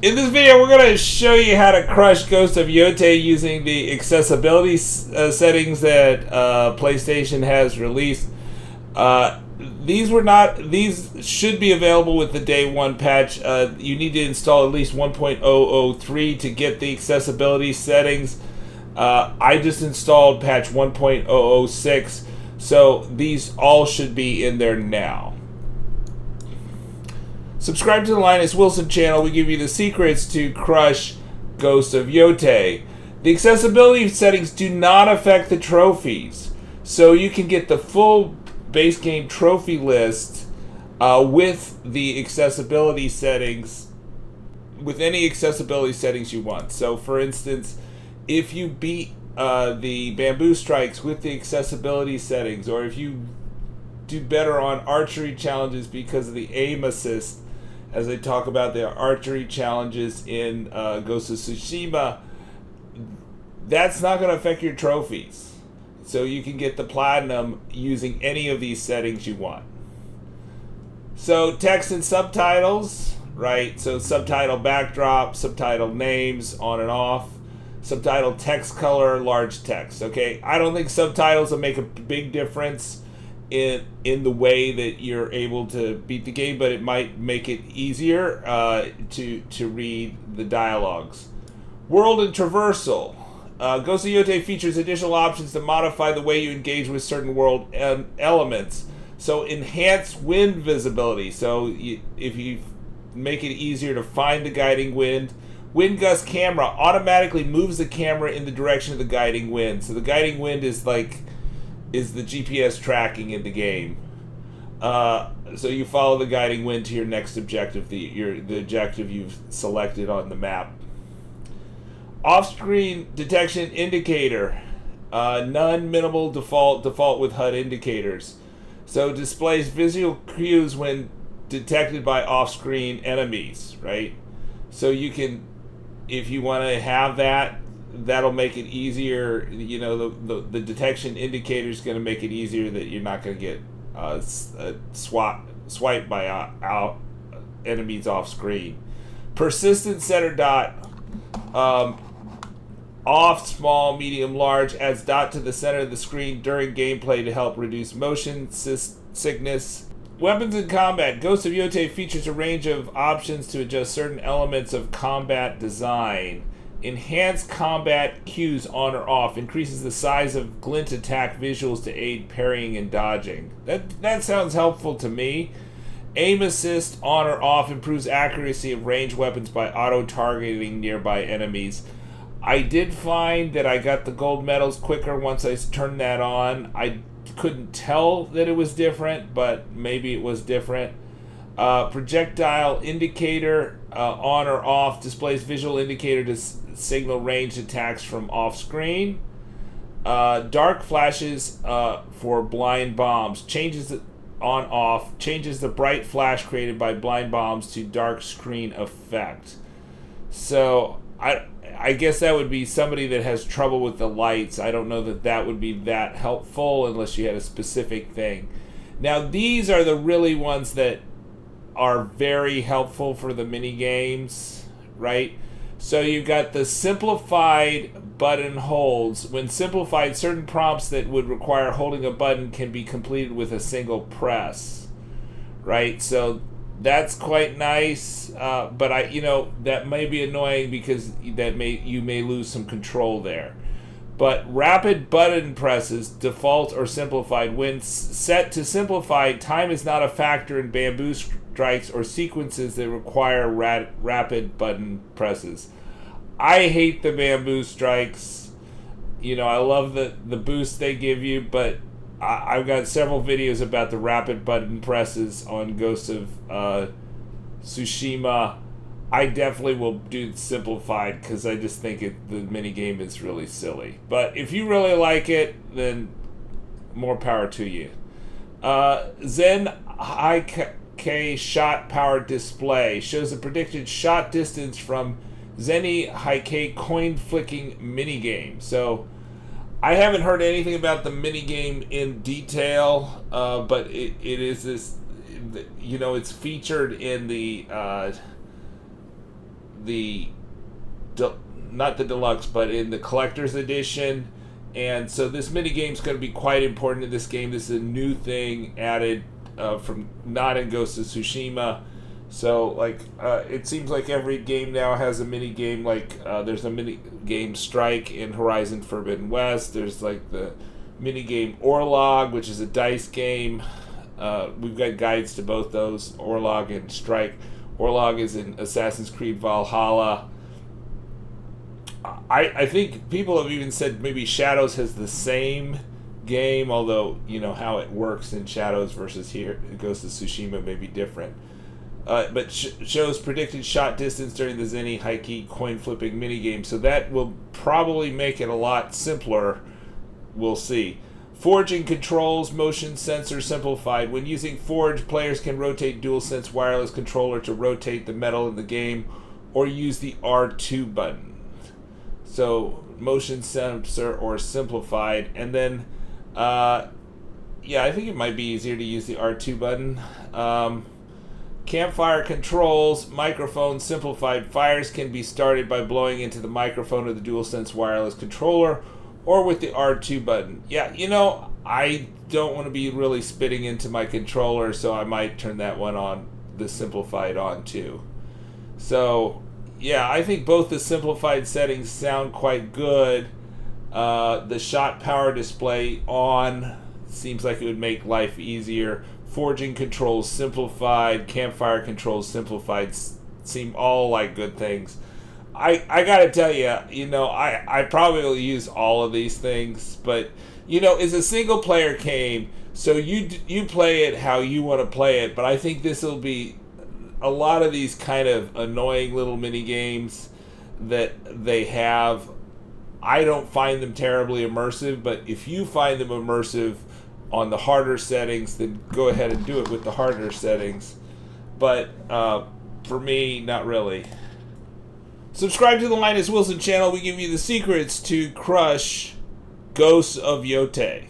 In this video, we're going to show you how to crush Ghost of Yōtei using the accessibility settings that PlayStation has released. These should be available with the day one patch. You need to install at least 1.003 to get the accessibility settings. I just installed patch 1.006, so these all should be in there now. Subscribe to the Linus Wilson channel. We give you the secrets to crush Ghost of Yōtei. The accessibility settings do not affect the trophies, so you can get the full base game trophy list with the accessibility settings, with any accessibility settings you want. So, for instance, if you beat the bamboo strikes with the accessibility settings, or if you do better on archery challenges because of the aim assist, as they talk about the archery challenges in Ghost of Tsushima, that's not going to affect your trophies. So you can get the platinum using any of these settings you want. So text and subtitles, right? So subtitle backdrop, subtitle names on and off, subtitle text color, large text. Okay, I don't think subtitles will make a big difference in the way that you're able to beat the game, but it might make it easier to read the dialogues. World and traversal. Ghost of Yōtei features additional options to modify the way you engage with certain world elements. So enhanced wind visibility. So if you make it easier to find the guiding wind. Wind gust camera automatically moves the camera in the direction of the guiding wind. So the guiding wind is the GPS tracking in the game. So you follow the guiding wind to your next objective, the objective you've selected on the map. Off-screen detection indicator. None, minimal, default with HUD indicators. So displays visual cues when detected by off-screen enemies, right? So you can, if you want to have that, that'll make it easier. You know, the detection indicator is going to make it easier that you're not going to get swiped by enemies off screen. Persistent center dot. Off, small, medium, large, adds dot to the center of the screen during gameplay to help reduce motion sickness. Weapons in combat. Ghost of Yōtei features a range of options to adjust certain elements of combat design. Enhanced combat cues on or off. Increases the size of glint attack visuals to aid parrying and dodging. That sounds helpful to me. Aim assist on or off improves accuracy of ranged weapons by auto-targeting nearby enemies. I did find that I got the gold medals quicker once I turned that on. I couldn't tell that it was different, but maybe it was different. Projectile indicator on or off displays visual indicator to signal ranged attacks from off screen. Dark flashes for blind bombs changes it on off, changes the bright flash created by blind bombs to dark screen effect. So I guess that would be somebody that has trouble with the lights. I don't know that would be that helpful unless you had a specific thing. Now these are the really ones that are very helpful for the mini games, right? So you've got the simplified button holds. When simplified, certain prompts that would require holding a button can be completed with a single press, right? So that's quite nice, but that may be annoying because you may lose some control there. But rapid button presses, default or simplified, when set to simplified, time is not a factor in bamboo strikes or sequences that require rapid button presses. I hate the bamboo strikes. I love the boost they give you, but I've got several videos about the rapid button presses on Ghost of Tsushima. I definitely will do simplified because I just think the minigame is really silly. But if you really like it, then more power to you. Zen High-K shot power display shows the predicted shot distance from Zenny High-K coin flicking minigame. So I haven't heard anything about the minigame in detail, but it is this, it's featured in the the not the deluxe, but in the collector's edition. And so this mini game is going to be quite important in this game. This is a new thing added from not in Ghost of Tsushima. So like it seems like every game now has a mini game. Like there's a mini game Strike in Horizon Forbidden West. There's like the mini game Orlog, which is a dice game. We've got guides to both those, Orlog and Strike. Orlog is in Assassin's Creed Valhalla. I think people have even said maybe Shadows has the same game, although you know how it works in Shadows versus here Ghost of Tsushima may be different. But shows predicted shot distance during the Zenny Heike coin flipping minigame, so that will probably make it a lot simpler. We'll see. Forging controls, motion sensor simplified. When using Forge, players can rotate DualSense wireless controller to rotate the metal in the game, or use the R2 button. So motion sensor or simplified, and then yeah, I think it might be easier to use the R2 button. Campfire controls, microphone simplified. Fires can be started by blowing into the microphone of the DualSense wireless controller or with the R2 button. Yeah, you know, I don't want to be really spitting into my controller, so I might turn that one on, the simplified on too. So yeah, I think both the simplified settings sound quite good. The shot power display on seems like it would make life easier. Forging controls simplified, campfire controls simplified seem all like good things. I gotta tell you, you know, I probably will use all of these things, but you know, it's a single player game, so you play it how you want to play it. But I think this will be a lot of these kind of annoying little mini games that they have. I don't find them terribly immersive, but if you find them immersive on the harder settings, then go ahead and do it with the harder settings. But for me, not really. Subscribe to the Linus Wilson channel. We give you the secrets to crush Ghost of Yōtei.